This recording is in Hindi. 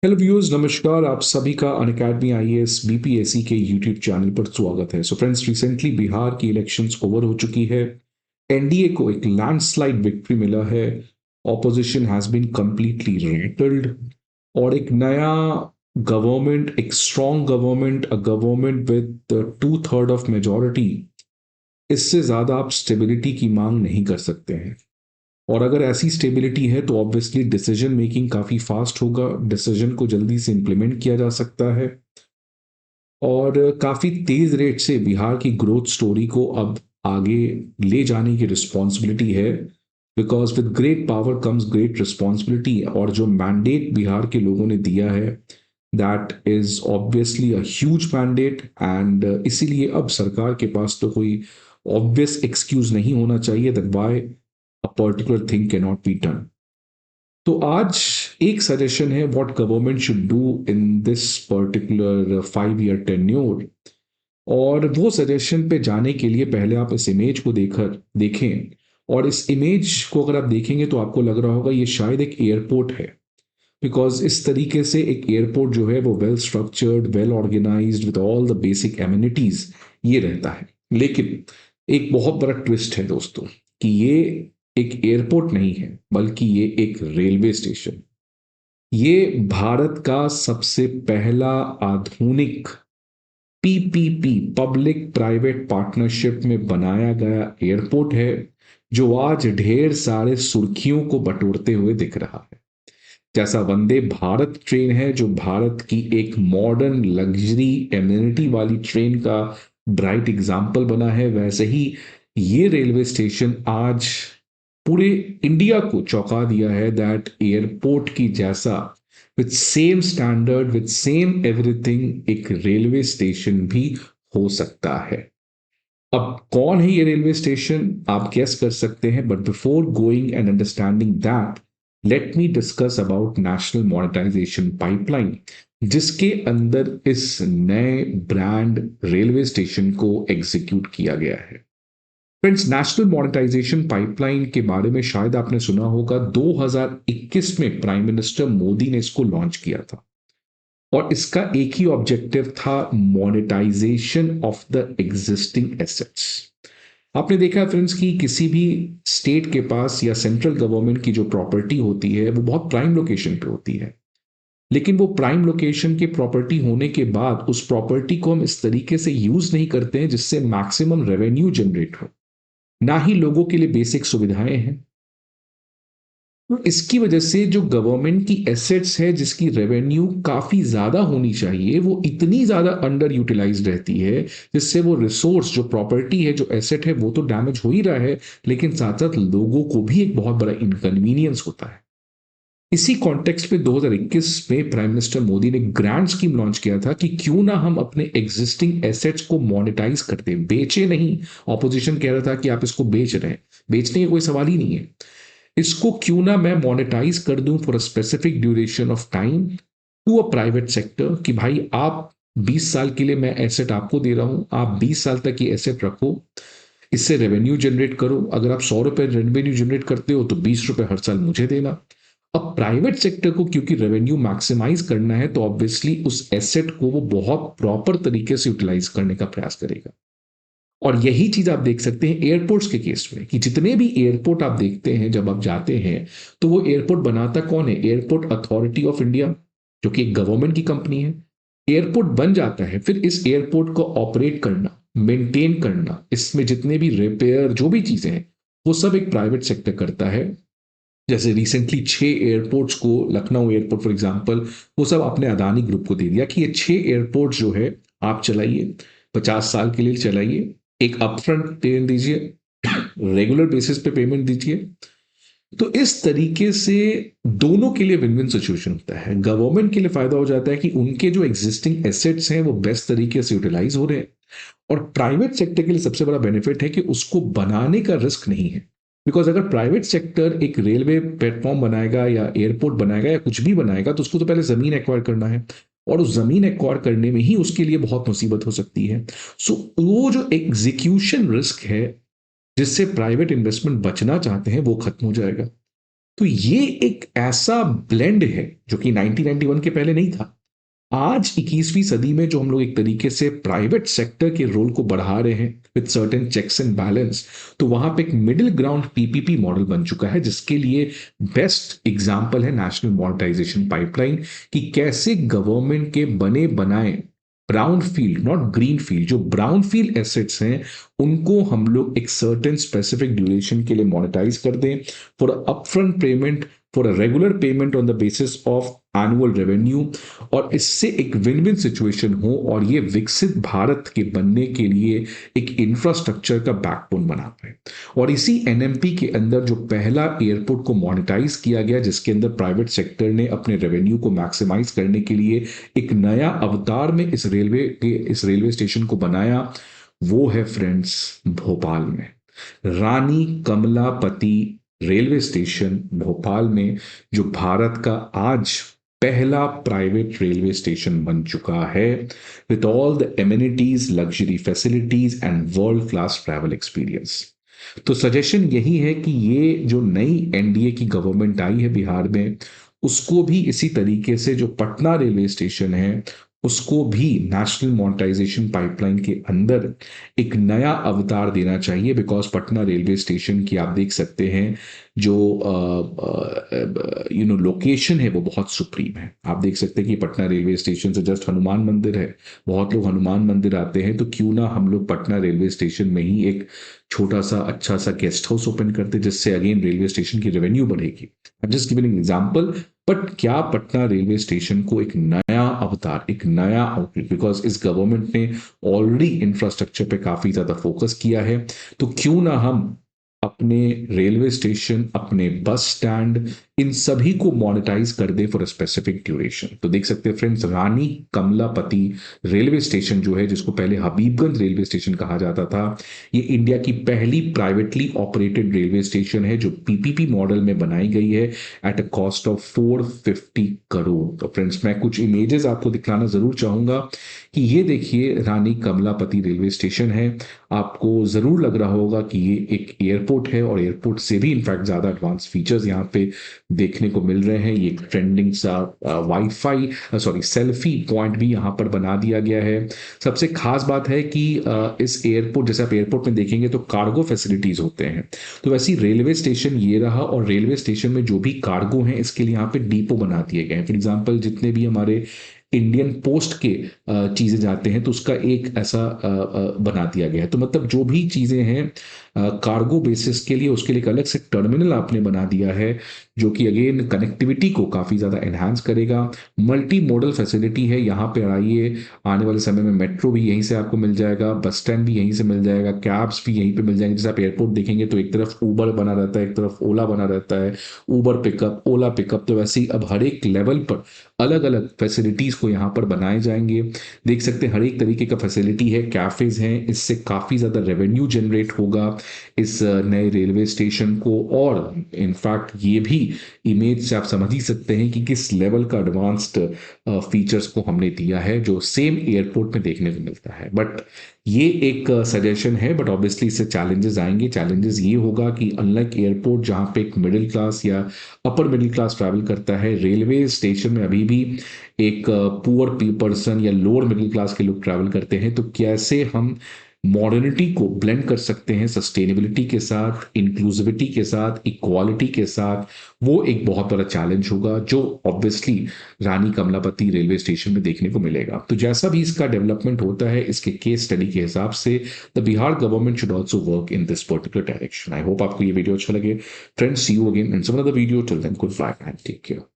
हेलो व्यूअर्स, नमस्कार। आप सभी का अनअकैडमी आईएएस बीपीएससी के यूट्यूब चैनल पर स्वागत है। सो फ्रेंड्स, रिसेंटली बिहार की इलेक्शंस ओवर हो चुकी है। एनडीए को एक लैंडस्लाइड विक्ट्री मिला है। Opposition has been completely rattled और एक नया गवर्नमेंट, एक strong government, a government with 2/3 of majority, इससे ज्यादा आप स्टेबिलिटी की मांग नहीं कर सकते हैं। और अगर ऐसी स्टेबिलिटी है तो ऑब्वियसली डिसीजन मेकिंग काफी फास्ट होगा, डिसीजन को जल्दी से इंप्लीमेंट किया जा सकता है और काफी तेज रेट से बिहार की ग्रोथ स्टोरी को अब आगे ले जाने की रिस्पॉन्सिबिलिटी है। Because with great power comes great responsibility, और जो मैंडेट बिहार के लोगों ने दिया है that is obviously a huge mandate. And इसीलिए अब सरकार के पास तो कोई ऑब्वियस एक्सक्यूज नहीं होना चाहिए that why a particular thing can not be done. तो आज एक सजेशन है what government should do in this particular 5 year tenure. और वो सजेशन पे जाने के लिए पहले आप इस इमेज को देखकर देखें। और इस इमेज को अगर आप देखेंगे तो आपको लग रहा होगा ये शायद एक एयरपोर्ट है। बिकॉज इस तरीके से एक एयरपोर्ट जो है वो well structured, well organised with all the basic amenities ये रहता है। लेकिन एक बहुत बड़ा ट्विस्ट है दोस्तों, कि ये एक एयरपोर्ट नहीं है बल्कि ये एक रेलवे स्टेशन। ये भारत का सबसे पहला आधुनिक पीपीपी, पब्लिक प्राइवेट पार्टनरशिप में बनाया गया एयरपोर्ट है, जो आज ढेर सारे सुर्खियों को बटोरते हुए दिख रहा है। जैसा वंदे भारत ट्रेन है जो भारत की एक मॉडर्न लग्जरी एम्यूनिटी वाली ट्रेन का ब्राइट एग्जाम्पल बना है, वैसे ही ये रेलवे स्टेशन आज पूरे इंडिया को चौंका दिया है दैट एयरपोर्ट की जैसा with same standard, with same everything, एक रेलवे स्टेशन भी हो सकता है। अब कौन है ये रेलवे स्टेशन, आप गेस कर सकते हैं। But before going and understanding that, let me discuss about national monetisation pipeline, जिसके अंदर इस नए ब्रांड रेलवे स्टेशन को एग्जीक्यूट किया गया है। फ्रेंड्स, नेशनल मॉनेटाइजेशन पाइपलाइन के बारे में शायद आपने सुना होगा। 2021 में प्राइम मिनिस्टर मोदी ने इसको लॉन्च किया था और इसका एक ही ऑब्जेक्टिव था, monetisation of the existing assets. आपने देखा फ्रेंड्स कि किसी भी स्टेट के पास या सेंट्रल गवर्नमेंट की जो प्रॉपर्टी होती है वो बहुत प्राइम लोकेशन पे होती है। लेकिन वो प्राइम लोकेशन की प्रॉपर्टी होने के बाद उस प्रॉपर्टी को हम इस तरीके से यूज नहीं करते हैं जिससे मैक्सिमम रेवेन्यू जनरेट हो, ना ही लोगों के लिए बेसिक सुविधाएं हैं। तो इसकी वजह से जो गवर्नमेंट की एसेट्स है जिसकी रेवेन्यू काफी ज्यादा होनी चाहिए, वो इतनी ज्यादा अंडर यूटिलाइज रहती है, जिससे वो रिसोर्स, जो प्रॉपर्टी है, जो एसेट है, वो तो डैमेज हो ही रहा है, लेकिन साथ साथ लोगों को भी एक बहुत बड़ा इनकन्वीनियंस होता है। इसी कॉन्टेक्स्ट में 2021 में प्राइम मिनिस्टर मोदी ने ग्रैंड स्कीम लॉन्च किया था कि क्यों ना हम अपने एग्जिस्टिंग एसेट्स को मोनेटाइज करते, बेचे नहीं। ऑपोजिशन कह रहा था कि आप इसको बेच रहे हैं, बेचने का कोई सवाल ही नहीं है। इसको क्यों ना मैं मोनेटाइज कर दूं for a specific duration of time to a private sector, कि भाई आप 20 साल के लिए मैं एसेट आपको दे रहा हूं, आप 20 साल तक ये एसेट रखो, इससे रेवेन्यू जनरेट करो। अगर आप 100 रुपए रेवेन्यू जनरेट करते हो तो 20 रुपए हर साल मुझे देना। अब प्राइवेट सेक्टर को क्योंकि रेवेन्यू मैक्सिमाइज करना है तो ऑब्वियसली उस एसेट को वो बहुत प्रॉपर तरीके से यूटिलाइज करने का प्रयास करेगा। और यही चीज आप देख सकते हैं एयरपोर्ट्स के केस में, कि जितने भी एयरपोर्ट आप देखते हैं, जब आप जाते हैं तो वो एयरपोर्ट बनाता कौन है? एयरपोर्ट अथॉरिटी ऑफ इंडिया, जो कि एक गवर्नमेंट की कंपनी है। एयरपोर्ट बन जाता है, फिर इस एयरपोर्ट को ऑपरेट करना, मेंटेन करना, इसमें जितने भी रिपेयर जो भी चीजें हैं, वो सब एक प्राइवेट सेक्टर करता है। जैसे रिसेंटली 6 एयरपोर्ट्स को, लखनऊ एयरपोर्ट फॉर एग्जांपल, वो सब अपने अदानी ग्रुप को दे दिया कि ये 6 एयरपोर्ट जो है आप चलाइए, 50 साल के लिए चलाइए, एक अपफ्रंट पेमेंट दीजिए, रेगुलर बेसिस पे पेमेंट दीजिए। तो इस तरीके से दोनों के लिए विन विन सिचुएशन होता है। गवर्नमेंट के लिए फायदा हो जाता है कि उनके जो एग्जिस्टिंग एसेट्स हैं वो बेस्ट तरीके से यूटिलाइज हो रहे हैं, और प्राइवेट सेक्टर के लिए सबसे बड़ा बेनिफिट है कि उसको बनाने का रिस्क नहीं है। बिकॉज अगर प्राइवेट सेक्टर एक रेलवे प्लेटफॉर्म बनाएगा या एयरपोर्ट बनाएगा या कुछ भी बनाएगा तो उसको तो पहले जमीन एक्वायर करना है, और उस जमीन एक्वायर करने में ही उसके लिए बहुत मुसीबत हो सकती है। सो वो जो एग्जीक्यूशन रिस्क है जिससे प्राइवेट इन्वेस्टमेंट बचना चाहते हैं वो खत्म हो जाएगा। तो ये एक ऐसा ब्लेंड है जो कि 1991 के पहले नहीं था। आज 21वीं सदी में जो हम लोग एक तरीके से प्राइवेट सेक्टर के रोल को बढ़ा रहे हैं with certain checks and balance, तो वहां पे एक मिडिल ग्राउंड पीपीपी मॉडल बन चुका है, जिसके लिए बेस्ट एग्जांपल है नेशनल मॉनेटाइजेशन पाइपलाइन, कि कैसे गवर्नमेंट के बने बनाए brown field, not green field, जो ब्राउन फील्ड एसेट्स हैं उनको हम लोग एक सर्टेन स्पेसिफिक ड्यूरेशन के लिए मोनेटाइज कर दें for upfront payment, for a regular payment on the basis of annual revenue, और इससे एक विन विन सिचुएशन हो और ये विकसित भारत के बनने के लिए एक इंफ्रास्ट्रक्चर का बैकबोन बना पाए। और इसी एनएमपी के अंदर जो पहला एयरपोर्ट को मोनेटाइज किया गया, जिसके अंदर प्राइवेट सेक्टर ने अपने रेवेन्यू को मैक्सिमाइज करने के लिए एक नया अवतार में इस रेलवे स्टेशन को बनाया, वो है फ्रेंड्स भोपाल में रानी कमलापति रेलवे स्टेशन भोपाल में, जो भारत का आज पहला प्राइवेट रेलवे स्टेशन बन चुका है with all the amenities, luxury facilities and world class travel experience. तो सजेशन यही है कि ये जो नई एनडीए की गवर्नमेंट आई है बिहार में, उसको भी इसी तरीके से जो पटना रेलवे स्टेशन है उसको भी नेशनल मोनेटाइजेशन पाइपलाइन के अंदर एक नया अवतार देना चाहिए, बिकॉज पटना रेलवे स्टेशन की आप देख सकते हैं जो लोकेशन है वो बहुत सुप्रीम है। आप देख सकते हैं कि पटना रेलवे स्टेशन से जस्ट हनुमान मंदिर है, बहुत लोग हनुमान मंदिर आते हैं, तो क्यों ना हम लोग पटना रेलवे स्टेशन में ही एक छोटा सा अच्छा सा गेस्ट हाउस ओपन करते, जिससे अगेन रेलवे स्टेशन की रेवेन्यू बढ़ेगी। I am just giving an example, but क्या पटना रेलवे स्टेशन को एक नया अवतार, एक नया आउटलुक, बिकॉज इस गवर्नमेंट ने ऑलरेडी इंफ्रास्ट्रक्चर पे काफी ज्यादा फोकस किया है, तो क्यों ना हम अपने रेलवे स्टेशन, अपने बस स्टैंड, इन सभी को मोनेटाइज कर दे फॉर अ स्पेसिफिक ड्यूरेशन। तो देख सकते हैं फ्रेंड्स, रानी कमलापति रेलवे स्टेशन जो है, जिसको पहले हबीबगंज रेलवे स्टेशन कहा जाता था, ये इंडिया की पहली प्राइवेटली ऑपरेटेड रेलवे स्टेशन है जो पीपीपी मॉडल में बनाई गई है at a cost of 450 crore. तो फ्रेंड्स, मैं कुछ इमेजेस आपको दिखाना जरूर चाहूंगा कि ये देखिए रानी कमलापति रेलवे स्टेशन है। आपको जरूर लग रहा होगा कि ये एक एयरपोर्ट है, और एयरपोर्ट से भी इनफैक्ट ज्यादा एडवांस फीचर्स यहाँ पे देखने को मिल रहे हैं। ये ट्रेंडिंग सा वाईफाई सेल्फी पॉइंट भी यहाँ पर बना दिया गया है। सबसे खास बात है कि इस एयरपोर्ट, जैसे आप एयरपोर्ट में देखेंगे तो कार्गो फैसिलिटीज होते हैं, तो वैसे रेलवे स्टेशन ये रहा, और रेलवे स्टेशन में जो भी कार्गो है इसके लिए यहाँ पे डिपो बना दिए गए हैं। फॉर एग्जाम्पल, जितने भी हमारे इंडियन पोस्ट के चीजें जाते हैं तो उसका एक ऐसा बना दिया गया है। तो मतलब जो भी चीजें हैं कार्गो बेसिस के लिए, उसके लिए एक अलग से टर्मिनल आपने बना दिया है, जो कि अगेन कनेक्टिविटी को काफी ज्यादा एनहांस करेगा। मल्टी मॉडल फैसिलिटी है यहाँ पे। आइए, आने वाले समय में मेट्रो भी यहीं से आपको मिल जाएगा, बस स्टैंड भी यहीं से मिल जाएगा, कैब्स भी यहीं पे मिल जाएंगे। जैसे आप एयरपोर्ट देखेंगे तो एक तरफ ऊबर बना रहता है, एक तरफ ओला बना रहता है, ऊबर पिकअप, ओला पिकअप। तो वैसे ही अब हर एक लेवल पर अलग अलग फैसिलिटीज को यहाँ पर बनाए जाएंगे। देख सकते हैं हर एक तरीके का फैसिलिटी है, कैफेज हैं, इससे काफी ज्यादा रेवेन्यू जनरेट होगा इस नए रेलवे स्टेशन को। और इनफैक्ट ये भी इमेज से आप समझ ही सकते हैं कि किस लेवल का एडवांस्ड फीचर्स को हमने दिया है, जो सेम एयरपोर्ट में देखने को मिलता है। बट ये एक सजेशन है, बट ऑब्वियसली इससे चैलेंजेस आएंगे। चैलेंजेस ये होगा कि अनलाइक एयरपोर्ट जहां पे एक मिडिल क्लास या अपर मिडिल क्लास ट्रैवल करता है, रेलवे स्टेशन में अभी भी एक पुअर पर्सन या लोअर मिडिल क्लास के लोग ट्रैवल करते हैं। तो कैसे हम मॉडर्निटी को ब्लेंड कर सकते हैं सस्टेनेबिलिटी के साथ, इंक्लूसिविटी के साथ, इक्वालिटी के साथ, वो एक बहुत बड़ा चैलेंज होगा, जो ऑब्वियसली रानी कमलापति रेलवे स्टेशन में देखने को मिलेगा। तो जैसा भी इसका डेवलपमेंट होता है, इसके केस स्टडी के हिसाब से the Bihar government should also work in this particular direction. I hope आपको ये वीडियो अच्छा लगे। Friends, see you again in some other video. Till then, goodbye and take care.